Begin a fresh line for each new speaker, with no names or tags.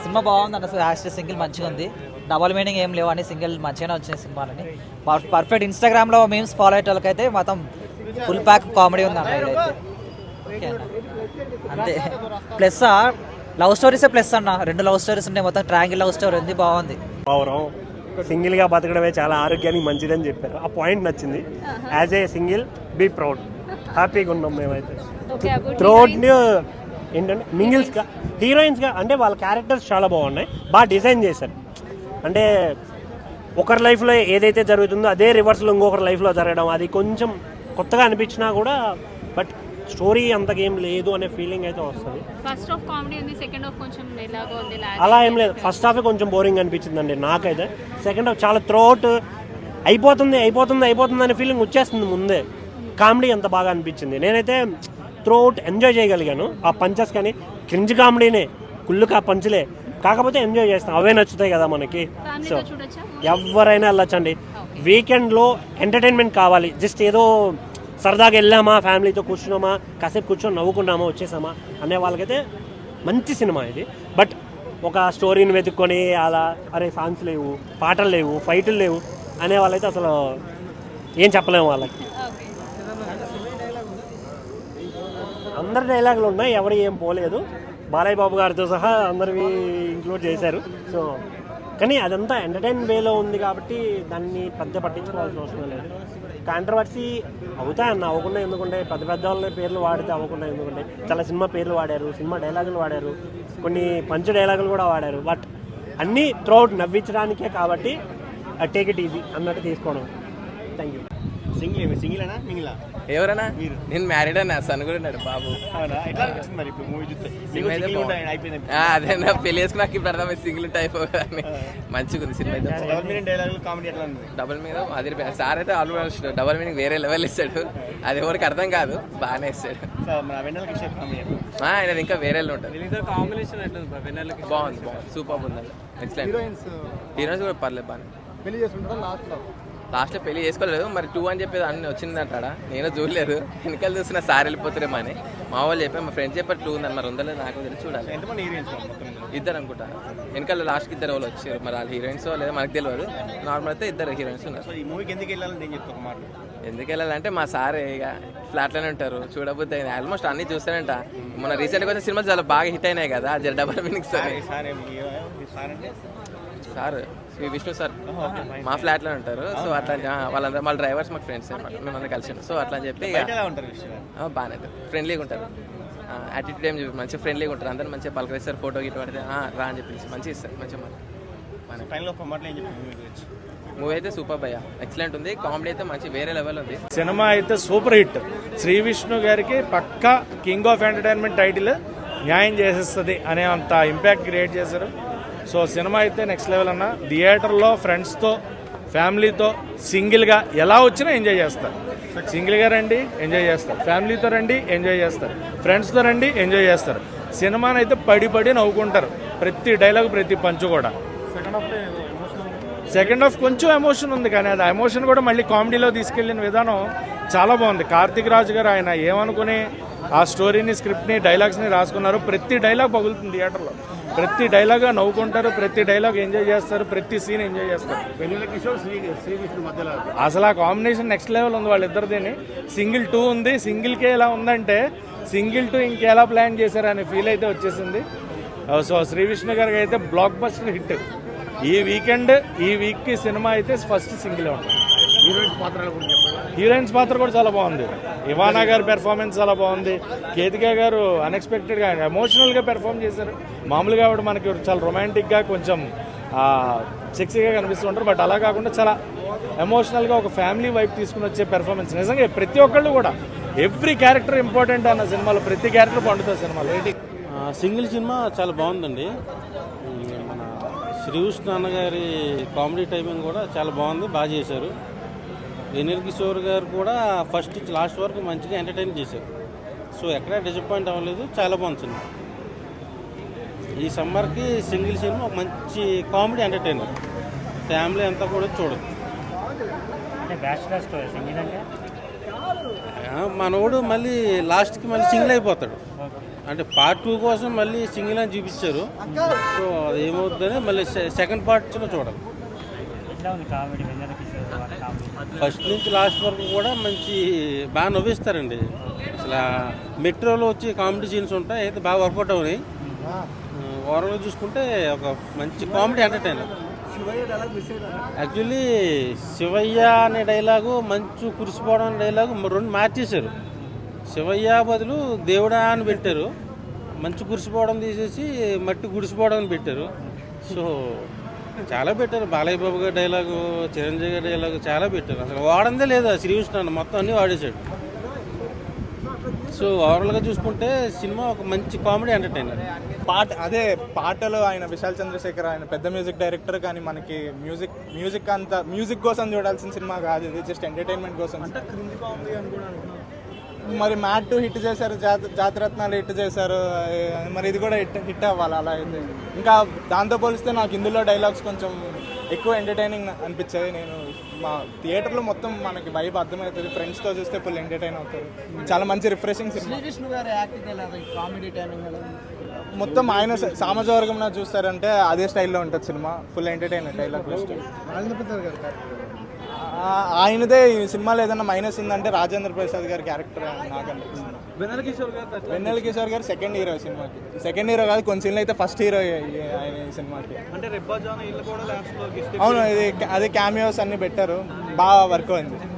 Cinema బాగుంది అన్న. Actual single మంచిగా ఉంది, డబల్ మీనింగ్ ఏం లేవు అని సింగిల్ మంచిగానే వచ్చిన సినిమాలని. పర్ఫెక్ట్ ఇన్స్టాగ్రామ్లో మీమ్స్ ఫాలో అయ్యే వాళ్ళకైతే మొత్తం ఫుల్ ప్యాక్ కామెడీ ఉంది అన్న ఇదైతే. ఓకే అన్న, అంతే. ప్లస్ లవ్ స్టోరీసే ప్లస్ అన్న, 2 లవ్ స్టోరీస్ ఉన్నాయి, మొత్తం ట్రాంగిల్ లవ్ స్టోరీ ఉంది, బాగుంది.
సింగిల్గా బతకడమే చాలా ఆరోగ్యానికి మంచిదని చెప్పారు, ఆ పాయింట్ నచ్చింది. As a single be proud, హ్యాపీగా ఉన్నాం మేమైతే. త్రోట్ ఏంటంటే మింగిల్స్గా హీరోయిన్స్గా అంటే వాళ్ళ క్యారెక్టర్స్ చాలా బాగున్నాయి, బాగా డిజైన్ చేశారు. అంటే ఒకరి లైఫ్లో ఏదైతే జరుగుతుందో అదే రివర్స్లో ఇంకొకరి లైఫ్లో జరగడం, అది కొంచెం కొత్తగా అనిపించినా కూడా బట్ స్టోరీ అంతకేం లేదు అనే ఫీలింగ్ అయితే వస్తుంది.
ఫస్ట్ హాఫ్ కామెడీ ఉంది, సెకండ్ హాఫ్ కొంచెం ఎలాగో ఉంది.
అలా ఏం లేదు, ఫస్ట్ హాఫే కొంచెం బోరింగ్ అనిపించిందండి నాకైతే. సెకండ్ హాఫ్ చాలా త్రోట్ అయిపోతుంది అనే ఫీలింగ్ వచ్చేస్తుంది ముందే. కామెడీ అంత బాగా అనిపించింది, నేనైతే త్రోట్ ఎంజాయ్ చేయగలిగాను. ఆ పంచెస్ కానీ క్రింజ్ కామెడీనే, కుళ్ళుకా పంచులే, కాకపోతే ఎంజాయ్ చేస్తాం, అవే నచ్చుతాయి కదా మనకి. సో ఎవరైనా వెళ్ళొచ్చండి. వీకెండ్లో ఎంటర్టైన్మెంట్ కావాలి, జస్ట్ ఏదో సరదాగా వెళ్ళామా, ఫ్యామిలీతో కూర్చున్నామా, కాసేపు కూర్చొని నవ్వుకున్నామా వచ్చేసామా అనే వాళ్ళకైతే మంచి సినిమా ఇది. బట్ ఒక స్టోరీని వెతుక్కొని అలా అరే సాంగ్స్ లేవు, పాటలు లేవు, ఫైట్లు లేవు అనే వాళ్ళైతే అసలు ఏం చెప్పలేము వాళ్ళకి. అందరి డైలాగులు ఉన్నాయి, ఎవరు ఏం పోలేదు, బాలయ్య బాబు గారితో సహా అందరివి ఇంక్లూడ్ చేశారు. సో కానీ అదంతా ఎంటర్టైన్ వేలో ఉంది కాబట్టి దాన్ని పెద్ద పట్టించుకోవాల్సిన అవసరం లేదు. కాంట్రవర్సీ అవుతాయన్న, అవ్వకుండా ఎందుకుంటే పెద్ద పెద్ద వాళ్ళ పేర్లు వాడితే అవ్వకుండా ఎందుకుంటే చాలా సినిమా పేర్లు వాడారు, సినిమా డైలాగులు వాడారు, కొన్ని పంచ్ డైలాగులు కూడా వాడారు. బట్ అన్నీ త్రూఅవుట్ నవ్వించడానికే కాబట్టి టేక్ ఇట్ ఈజీ అన్నట్టు తీసుకోవడం. Thank you.
సింగిల్ అయినా మింగిలా
ఎవరన్నా? నేను మ్యారీడ్ అన్నా, సన్ కూడా ఉన్నాడు బాబు. అదే నా పెళ్లి చేసుకుని నాకు ఇప్పుడు అర్థమైంది సింగిల్ టైప్ అని. మంచిగా ఉంది సినిమా అయితే. డబుల్ మీద అది సార్ అయితే ఆల్మోస్ట్ డబుల్ మీనింగ్ వేరే లెవెల్ ఇస్తాడు, అది ఎవరికి అర్థం కాదు, బాగానే ఇస్తాడు. ఆయన ఇంకా వేరే ఉంటుంది. బాగుంది, సూపర్ ఉంది, ఎక్సలెంట్. హీరోయిన్స్ కూడా పర్లేదు, బాగానే. లాస్ట్లో పెళ్లి చేసుకోలేదు, మరి 2 అని చెప్పేది అన్ని వచ్చిందంటాడా, నేను చూడలేదు, వెనకాల చూసిన సార్ వెళ్ళిపోతారేమో అని మా వాళ్ళు చెప్పారు, మా ఫ్రెండ్స్ చెప్పారు 2 ఉందని, మరి ఉందలేదు నాకు తెలిసి చూడాలి. 2 అనుకుంటా, వెనకాల లాస్ట్కి 2 వాళ్ళు వచ్చారు, మరి వాళ్ళు హీరోయిన్స్ లేదా మనకు తెలియదు, నార్మల్ అయితే 2 హీరోయిన్స్ ఉన్నారు. ఎందుకు వెళ్ళాలంటే మా సార్ ఇక ఫ్లాట్లోనే ఉంటారు, చూడబోద్ది ఆల్మోస్ట్ అన్ని చూస్తానంట. మొన్న రీసెంట్గా వచ్చిన సినిమాలు చాలా బాగా హిట్ అయినాయి కదా, double meaning sir Shri Vishnu sir మా ఫ్లాట్లో ఉంటారు. సో అట్లా వాళ్ళందరూ వాళ్ళ డ్రైవర్స్ మాకు ఫ్రెండ్స్ అనమాట, మేమందరం కలిసి. సో అట్లా అని చెప్పి బాగానే ఫ్రెండ్లీగా ఉంటారు, యాటిట్యూడ్ ఏం చెప్పి మంచిగా ఫ్రెండ్లీగా ఉంటారు, అందరూ మంచిగా పలకరిస్తారు, ఫోటో గిట్ పడితే రా అని చెప్పి మంచిగా ఇస్తారు, మంచిగా మూవీ అయితే సూపర్ భయ్యా, ఎక్సలెంట్ ఉంది, కామెడీ అయితే మంచి వేరే లెవెల్ ఉంది.
సినిమా అయితే సూపర్ హిట్. శ్రీ విష్ణు గారికి పక్కా కింగ్ ఆఫ్ ఎంటర్టైన్మెంట్ టైటిల్ న్యాయం చేసేస్తుంది అనే అంత ఇంపాక్ట్ క్రియేట్ చేశారు. సో సినిమా అయితే నెక్స్ట్ లెవెల్ అన్న. థియేటర్లో ఫ్రెండ్స్తో, ఫ్యామిలీతో, సింగిల్గా ఎలా వచ్చినా ఎంజాయ్ చేస్తారు. సింగిల్గా రండి ఎంజాయ్ చేస్తారు, ఫ్యామిలీతో రండి ఎంజాయ్ చేస్తారు, ఫ్రెండ్స్తో రండి ఎంజాయ్ చేస్తారు. సినిమాని అయితే పడి నవ్వుకుంటారు, ప్రతి డైలాగ్, ప్రతి పంచు కూడా. సెకండ్ హాఫ్ కొంచెం ఎమోషన్ ఉంది, కానీ అది ఎమోషన్ కూడా మళ్ళీ కామెడీలో తీసుకెళ్లిన విధానం చాలా బాగుంది. కార్తిక్ రాజు గారు ఆయన ఏమనుకుని ఆ స్టోరీని, స్క్రిప్ట్ని, డైలాగ్స్ని రాసుకున్నారు. ప్రతి డైలాగ్ పగులుతుంది థియేటర్లో, ప్రతి డైలాగ్ నవ్వుకుంటారు, ప్రతి డైలాగ్ ఎంజాయ్ చేస్తారు, ప్రతి సీన్ ఎంజాయ్ చేస్తారు. అసలు ఆ కాంబినేషన్ నెక్స్ట్ లెవెల్ ఉంది వాళ్ళిద్దరిదిని. సింగిల్ 2 ఉంది, సింగిల్కే ఎలా ఉందంటే సింగిల్ 2 ఇంకెలా ప్లాన్ చేశారు అనే ఫీల్ అయితే వచ్చేసింది. సో శ్రీ విష్ణు గారికి అయితే బ్లాక్ బస్టర్ హిట్. ఈ వీక్కి సినిమా అయితే ఫస్ట్ సింగిల్ ఉంటుంది. హీరోయిన్స్ పాత్ర కూడా చాలా బాగుంది. ఇవానా గారి పెర్ఫార్మెన్స్ చాలా బాగుంది. కేతికా గారు అన్ఎక్స్పెక్టెడ్గా ఎమోషనల్గా పెర్ఫార్మ్ చేశారు. మామూలుగా ఆవిడ మనకి చాలా రొమాంటిక్గా, కొంచెం సెక్సీగా కనిపిస్తుంటారు, బట్ అలా కాకుండా చాలా ఎమోషనల్గా ఒక ఫ్యామిలీ వైపు తీసుకుని వచ్చే పెర్ఫార్మెన్స్. నిజంగా ప్రతి ఒక్కళ్ళు కూడా ఎవ్రీ క్యారెక్టర్ ఇంపార్టెంట్ అన్న సినిమాలో, ప్రతి క్యారెక్టర్ పండుతుంది సినిమాలో.
సింగిల్ సినిమా చాలా బాగుందండి. మన శ్రీ విష్ణు అన్నగారి కామెడీ టైమింగ్ కూడా చాలా బాగుంది, బాగా చేశారు. వెన్నెల కిషోర్ గారు కూడా ఫస్ట్ నుంచి లాస్ట్ వరకు మంచిగా ఎంటర్టైన్ చేశారు. సో ఎక్కడా డిసప్పాయింట్ అవ్వలేదు, చాలా బాగుంది సినిమా. ఈ సమ్మర్కి సింగిల్ సినిమా ఒక మంచి కామెడీ ఎంటర్టైనర్, ఫ్యామిలీ అంతా కూడా చూడదు. మనోడు మళ్ళీ లాస్ట్కి మళ్ళీ సింగిల్ అయిపోతాడు, అంటే పార్ట్ 2 కోసం మళ్ళీ సింగిల్ అని చూపించారు. సో అది ఏమవుతుందని మళ్ళీ సెకండ్ పార్ట్లో చూడాలి. ఫస్ట్ నుంచి లాస్ట్ వరకు కూడా మంచి బాగా నవ్విస్తారండి. అసలు మెట్రోలో వచ్చి కామెడీ సీన్స్ ఉంటాయి, అయితే బాగా వర్కౌట్ అవునాయి. ఓవరాల్గా చూసుకుంటే ఒక మంచి కామెడీ ఎంటర్టైనర్. యాక్చువల్లీ శివయ్య అనే డైలాగు, మంచు కురిసిపోవడం అనే డైలాగు రెండు మార్చేశారు. శివయ్య బదులు దేవుడా అని పెట్టారు, మంచు కురిసిపోవడం తీసేసి మట్టి గుడిసిపోవడం అని పెట్టారు. సో చాలా పెట్టారు. బాలయ్య బాబు గారి డైలాగు, చిరంజీవి గారి డైలాగు చాలా పెట్టారు. అసలు వాడందే లేదు శ్రీకృష్ణ, మొత్తం అన్నీ వాడేశాడు. సో ఓవరాల్గా చూసుకుంటే సినిమా ఒక మంచి కామెడీ ఎంటర్టైనర్.
అదే పాటలు ఆయన విశాల్ చంద్రశేఖర్, ఆయన పెద్ద మ్యూజిక్ డైరెక్టర్. కానీ మనకి మ్యూజిక్ కోసం చూడాల్సిన సినిమా కాదు ఇది, జస్ట్ ఎంటర్టైన్మెంట్ కోసం. మరి మ్యాట్ 2 హిట్ చేశారు, జాతిరత్నాలు హిట్ చేశారు, మరి ఇది కూడా హిట్ అవ్వాలి. అలా అయితే ఇంకా దాంతో పోలిస్తే నాకు ఇందులో డైలాగ్స్ కొంచెం ఎక్కువ ఎంటర్టైనింగ్ అనిపించాయి. నేను మా థియేటర్లో మొత్తం మనకి వైబ్ అర్థమవుతుంది, ఫ్రెండ్స్తో చూస్తే ఫుల్ ఎంటర్టైన్ అవుతారు. చాలా మంచి రిఫ్రెషింగ్ సినిమా. మొత్తం ఆయన సామాజవర్గంలో చూస్తారంటే అదే స్టైల్లో ఉంటుంది సినిమా, ఫుల్ ఎంటర్టైన్. డైలాగ్ ఆయనదే ఈ సినిమాలో ఏదైనా మైనస్ ఉందంటే రాజేంద్ర ప్రసాద్ గారి క్యారెక్టర్ నాకు అనిపిస్తుంది. వెన్నెల కిషోర్ గారు సెకండ్ హీరో సినిమాకి. సెకండ్ హీరో కాదు, కొన్ని సీన్లు అయితే ఫస్ట్ హీరో ఆయన ఈ సినిమాకి. అవును, ఇది అదే క్యామియోస్ అన్ని పెట్టారు, బాగా వర్క్ అయింది.